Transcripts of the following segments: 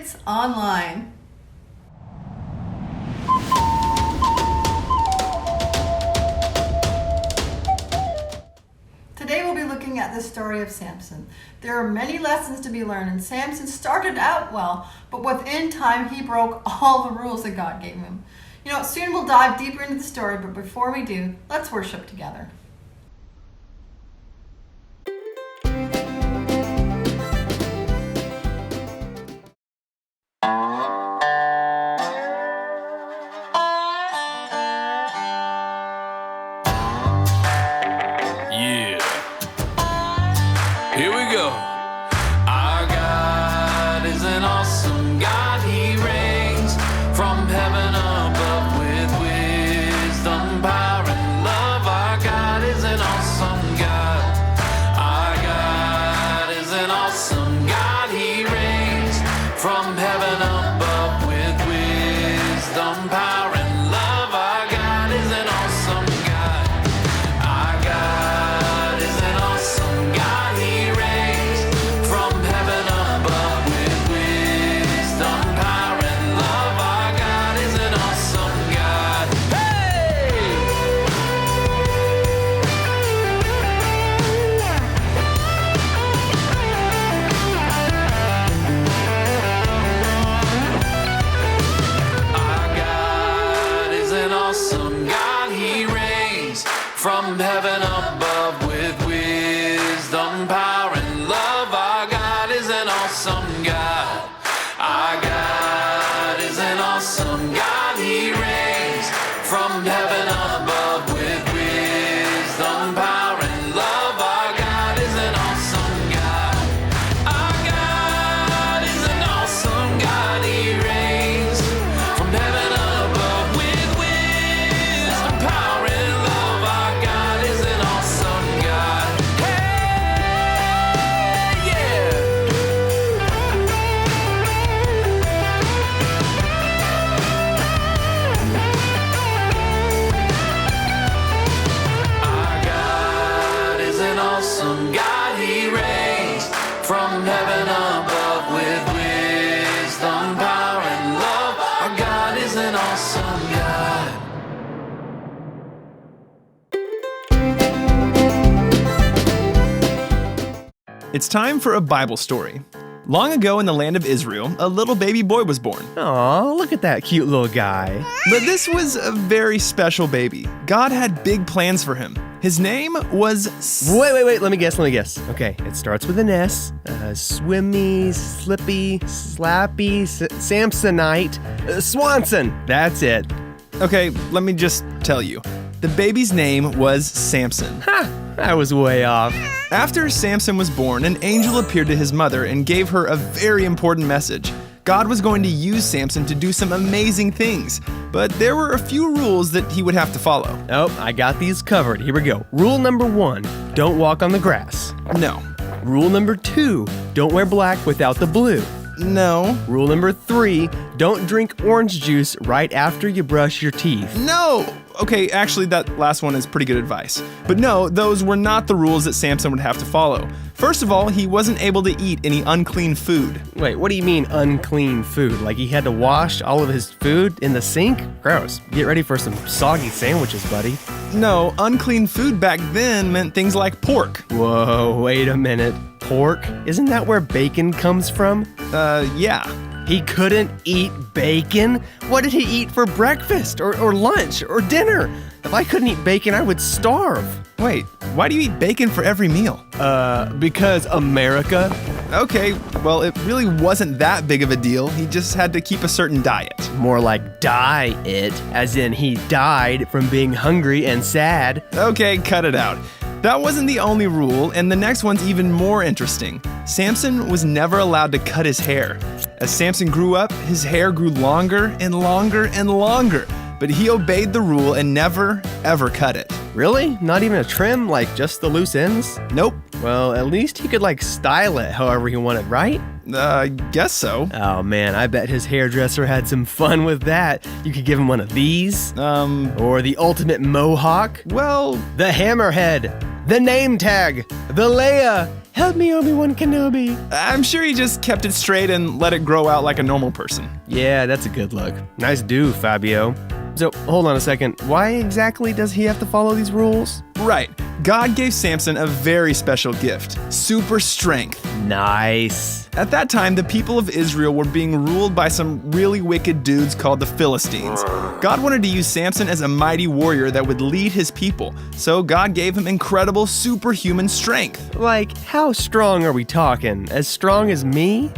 Kids Online. Today we'll be looking at the story of Samson. There are many lessons to be learned, and Samson started out well, but within time he broke all the rules that God gave him. Soon we'll dive deeper into the story, but before we do, let's worship together. Here we go. Our God is an awesome God. He reigns from heaven above with wisdom, power, and love. Our God is an awesome God. Our God is an awesome God. He reigns from heaven above with wisdom, power, and love. Our God is an awesome God. Our God is an awesome God. From heaven above with wisdom, power, and love. Our God is an awesome God. Our God is an awesome God. He reigns from heaven above with wisdom, power, and love. Our God is an awesome God. Our God is an awesome God. He reigns from heaven above with wisdom, power, and love. Our God is an awesome God. Hey, yeah. Our God is an awesome God. He reigns from heaven above with wisdom, power, and love. Our God is an awesome God. It's time for a Bible story. Long ago in the land of Israel, a little baby boy was born. Aw, look at that cute little guy. But this was a very special baby. God had big plans for him. His name was Wait, let me guess. Okay, it starts with an S. Swimmy, slippy, slappy, Samsonite, Swanson. That's it. Okay, let me just tell you. The baby's name was Samson. Ha! I was way off. After Samson was born, an angel appeared to his mother and gave her a very important message. God was going to use Samson to do some amazing things, but there were a few rules that he would have to follow. Oh, I got these covered. Here we go. Rule number 1, don't walk on the grass. No. Rule number 2, don't wear black without the blue. No. Rule number 3, don't drink orange juice right after you brush your teeth. No! Okay, actually, that last one is pretty good advice. But no, those were not the rules that Samson would have to follow. First of all, he wasn't able to eat any unclean food. Wait, what do you mean unclean food? Like he had to wash all of his food in the sink? Gross. Get ready for some soggy sandwiches, buddy. No, unclean food back then meant things like pork. Whoa, wait a minute. Pork? Isn't that where bacon comes from? Yeah. He couldn't eat bacon? What did he eat for breakfast or lunch or dinner? If I couldn't eat bacon, I would starve. Wait, why do you eat bacon for every meal? Because America. Okay, well, it really wasn't that big of a deal. He just had to keep a certain diet. More like die it, as in he died from being hungry and sad. Okay, cut it out. That wasn't the only rule, and the next one's even more interesting. Samson was never allowed to cut his hair. As Samson grew up, his hair grew longer and longer and longer, but he obeyed the rule and never, ever cut it. Really? Not even a trim, like just the loose ends? Nope. Well, at least he could style it however he wanted, right? I guess so. Oh man, I bet his hairdresser had some fun with that. You could give him one of these. Or the ultimate mohawk. Well, The hammerhead. The name tag. The Leia. Help me, Obi-Wan Kenobi. I'm sure he just kept it straight and let it grow out like a normal person. Yeah, that's a good look. Nice do, Fabio. So, hold on a second. Why exactly does he have to follow these rules? Right. God gave Samson a very special gift, super strength. Nice. At that time, the people of Israel were being ruled by some really wicked dudes called the Philistines. God wanted to use Samson as a mighty warrior that would lead his people, so God gave him incredible superhuman strength. Like, how strong are we talking? As strong as me?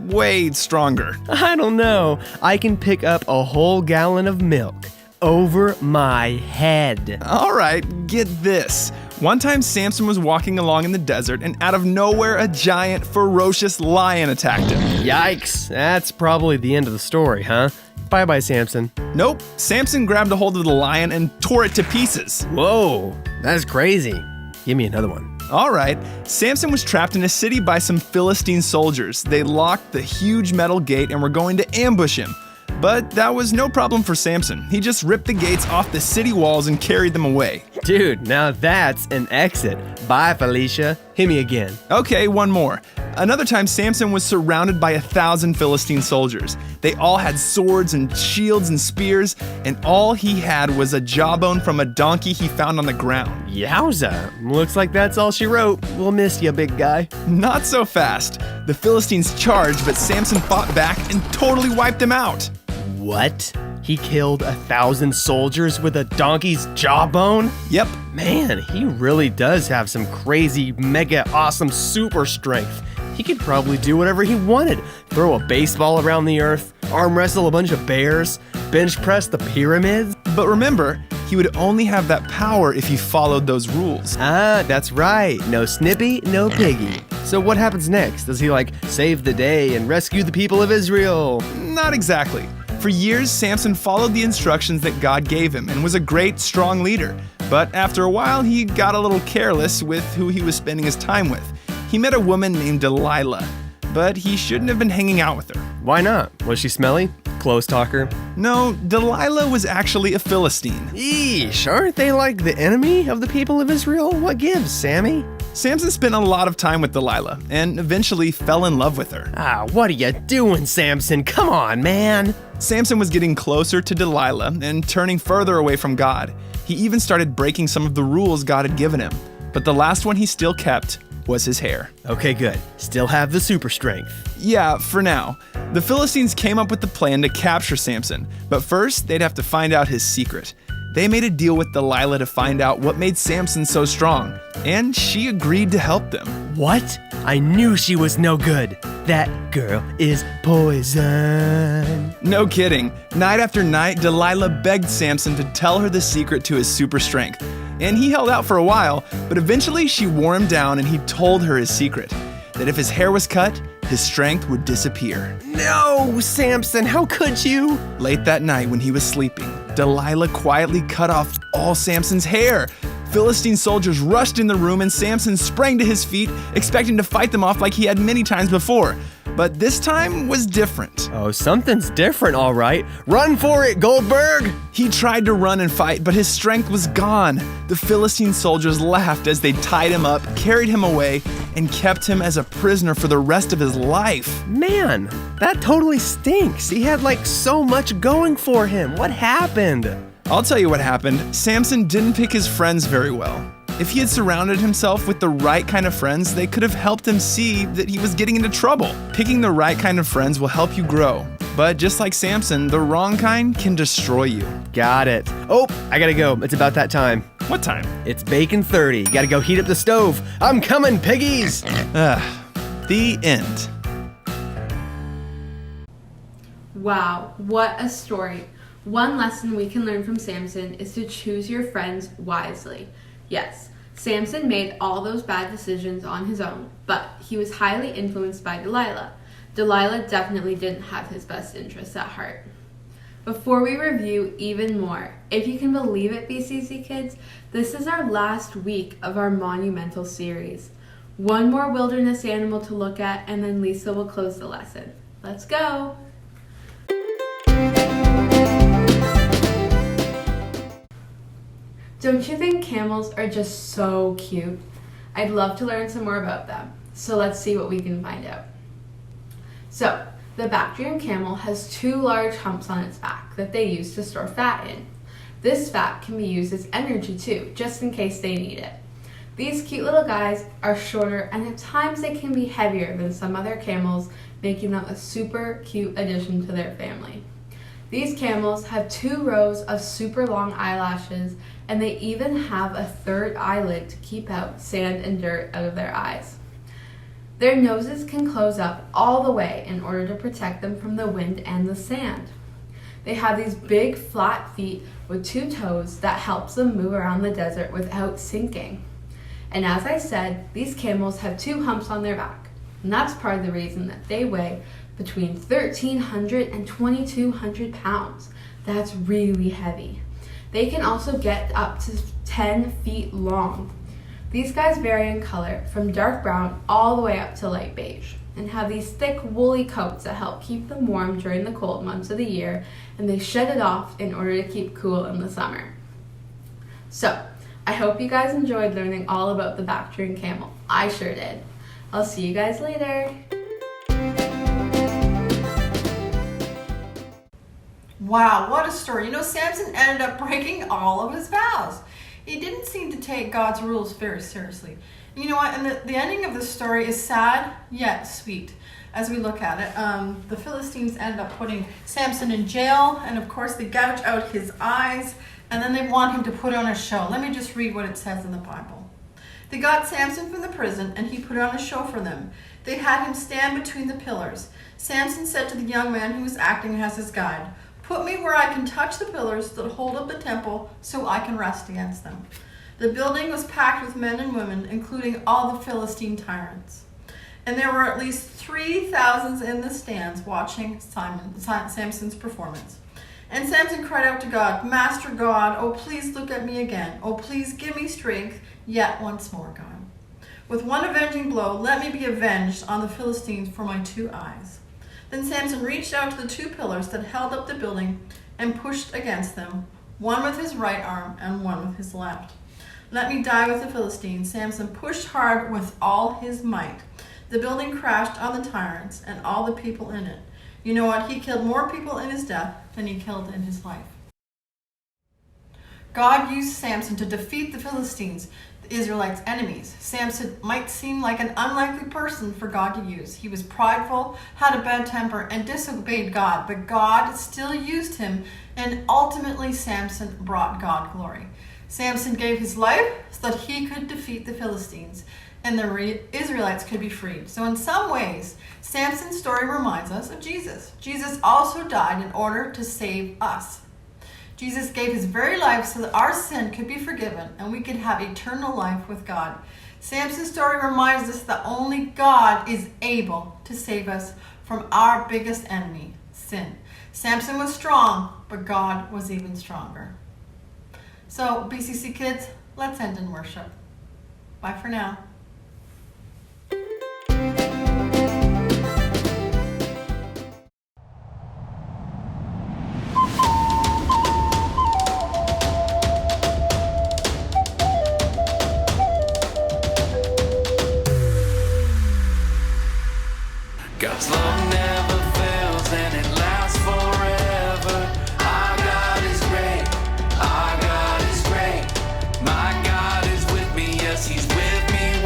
Way stronger. I don't know. I can pick up a whole gallon of milk over my head. All right, get this. One time Samson was walking along in the desert and out of nowhere a giant, ferocious lion attacked him. Yikes. That's probably the end of the story, huh? Bye-bye, Samson. Nope, Samson grabbed a hold of the lion and tore it to pieces. Whoa, that's crazy. Give me another one. All right, Samson was trapped in a city by some Philistine soldiers. They locked the huge metal gate and were going to ambush him. But that was no problem for Samson. He just ripped the gates off the city walls and carried them away. Dude, now that's an exit. Bye, Felicia. Hit me again. Okay, one more. Another time, Samson was surrounded by 1,000 Philistine soldiers. They all had swords and shields and spears, and all he had was a jawbone from a donkey he found on the ground. Yowza. Looks like that's all she wrote. We'll miss you, big guy. Not so fast. The Philistines charged, but Samson fought back and totally wiped them out. What? He killed 1,000 soldiers with a donkey's jawbone? Yep. Man, he really does have some crazy, mega awesome super strength. He could probably do whatever he wanted. Throw a baseball around the earth, arm wrestle a bunch of bears, bench press the pyramids. But remember, he would only have that power if he followed those rules. Ah, that's right. No Snippy, no Piggy. So what happens next? Does he save the day and rescue the people of Israel? Not exactly. For years, Samson followed the instructions that God gave him and was a great, strong leader. But after a while, he got a little careless with who he was spending his time with. He met a woman named Delilah, but he shouldn't have been hanging out with her. Why not? Was she smelly? Close talker? No, Delilah was actually a Philistine. Eesh, aren't they like the enemy of the people of Israel? What gives, Sammy? Samson spent a lot of time with Delilah and eventually fell in love with her. Ah, what are you doing, Samson? Come on, man. Samson was getting closer to Delilah and turning further away from God. He even started breaking some of the rules God had given him. But the last one he still kept was his hair. Okay, good. Still have the super strength. Yeah, for now. The Philistines came up with the plan to capture Samson, but first they'd have to find out his secret. They made a deal with Delilah to find out what made Samson so strong, and she agreed to help them. What? I knew she was no good. That girl is poison. No kidding. Night after night, Delilah begged Samson to tell her the secret to his super strength. And he held out for a while, but eventually she wore him down and he told her his secret, that if his hair was cut, his strength would disappear. No, Samson, how could you? Late that night when he was sleeping, Delilah quietly cut off all Samson's hair. Philistine soldiers rushed in the room and Samson sprang to his feet, expecting to fight them off like he had many times before. But this time was different. Oh, something's different, all right. Run for it, Goldberg! He tried to run and fight, but his strength was gone. The Philistine soldiers laughed as they tied him up, carried him away, and kept him as a prisoner for the rest of his life. Man, that totally stinks. He had so much going for him. What happened? I'll tell you what happened. Samson didn't pick his friends very well. If he had surrounded himself with the right kind of friends, they could have helped him see that he was getting into trouble. Picking the right kind of friends will help you grow. But just like Samson, the wrong kind can destroy you. Got it. Oh, I gotta go. It's about that time. What time? It's bacon 30. Gotta go heat up the stove. I'm coming, piggies! The end. Wow, what a story. One lesson we can learn from Samson is to choose your friends wisely. Yes, Samson made all those bad decisions on his own, but he was highly influenced by Delilah. Delilah definitely didn't have his best interests at heart. Before we review even more, if you can believe it, BCC Kids, this is our last week of our monumental series. One more wilderness animal to look at, and then Lisa will close the lesson. Let's go! Don't you think camels are just so cute? I'd love to learn some more about them. So let's see what we can find out. So, the Bactrian camel has 2 large humps on its back that they use to store fat in. This fat can be used as energy too, just in case they need it. These cute little guys are shorter, and at times they can be heavier than some other camels, making them a super cute addition to their family. These camels have 2 rows of super long eyelashes, and they even have a 3rd eyelid to keep out sand and dirt out of their eyes. Their noses can close up all the way in order to protect them from the wind and the sand. They have these big flat feet with 2 toes that helps them move around the desert without sinking. And as I said, these camels have 2 humps on their back, and that's part of the reason that they weigh between 1,300 and 2,200 pounds. That's really heavy. They can also get up to 10 feet long. These guys vary in color from dark brown all the way up to light beige, and have these thick woolly coats that help keep them warm during the cold months of the year, and they shed it off in order to keep cool in the summer. So, I hope you guys enjoyed learning all about the Bactrian camel. I sure did. I'll see you guys later. Wow, what a story. Samson ended up breaking all of his vows. He didn't seem to take God's rules very seriously. And you know what? And the ending of the story is sad yet sweet as we look at it. The Philistines end up putting Samson in jail, and of course they gouge out his eyes, and then they want him to put on a show. Let me just read what it says in the Bible. They got Samson from the prison, and he put on a show for them. They had him stand between the pillars. Samson said to the young man who was acting as his guide, "Put me where I can touch the pillars that hold up the temple so I can rest against them." The building was packed with men and women, including all the Philistine tyrants. And there were at least 3,000 in the stands watching Samson's performance. And Samson cried out to God, "Master God, oh please look at me again. Oh please give me strength yet once more, God. With one avenging blow, let me be avenged on the Philistines for my 2 eyes." Then Samson reached out to the 2 pillars that held up the building and pushed against them, one with his right arm and one with his left. "Let me die with the Philistines." Samson pushed hard with all his might. The building crashed on the tyrants and all the people in it. You know what? He killed more people in his death than he killed in his life. God used Samson to defeat the Philistines, the Israelites' enemies. Samson might seem like an unlikely person for God to use. He was prideful, had a bad temper, and disobeyed God, but God still used him, and ultimately Samson brought God glory. Samson gave his life so that he could defeat the Philistines, and the Israelites could be freed. So in some ways, Samson's story reminds us of Jesus. Jesus also died in order to save us. Jesus gave his very life so that our sin could be forgiven and we could have eternal life with God. Samson's story reminds us that only God is able to save us from our biggest enemy, sin. Samson was strong, but God was even stronger. So, BCC Kids, let's end in worship. Bye for now. God's love never fails and it lasts forever. Our God is great, our God is great. My God is with me, yes, he's with me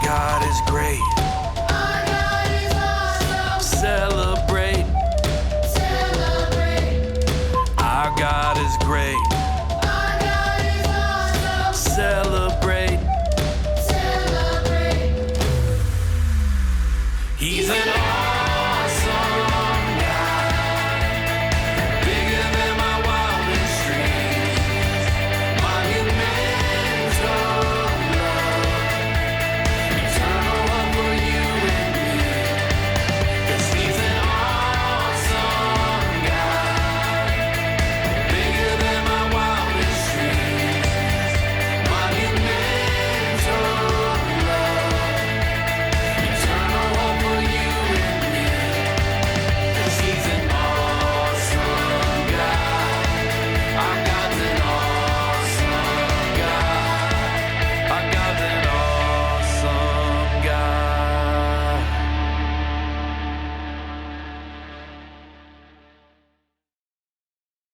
God is great.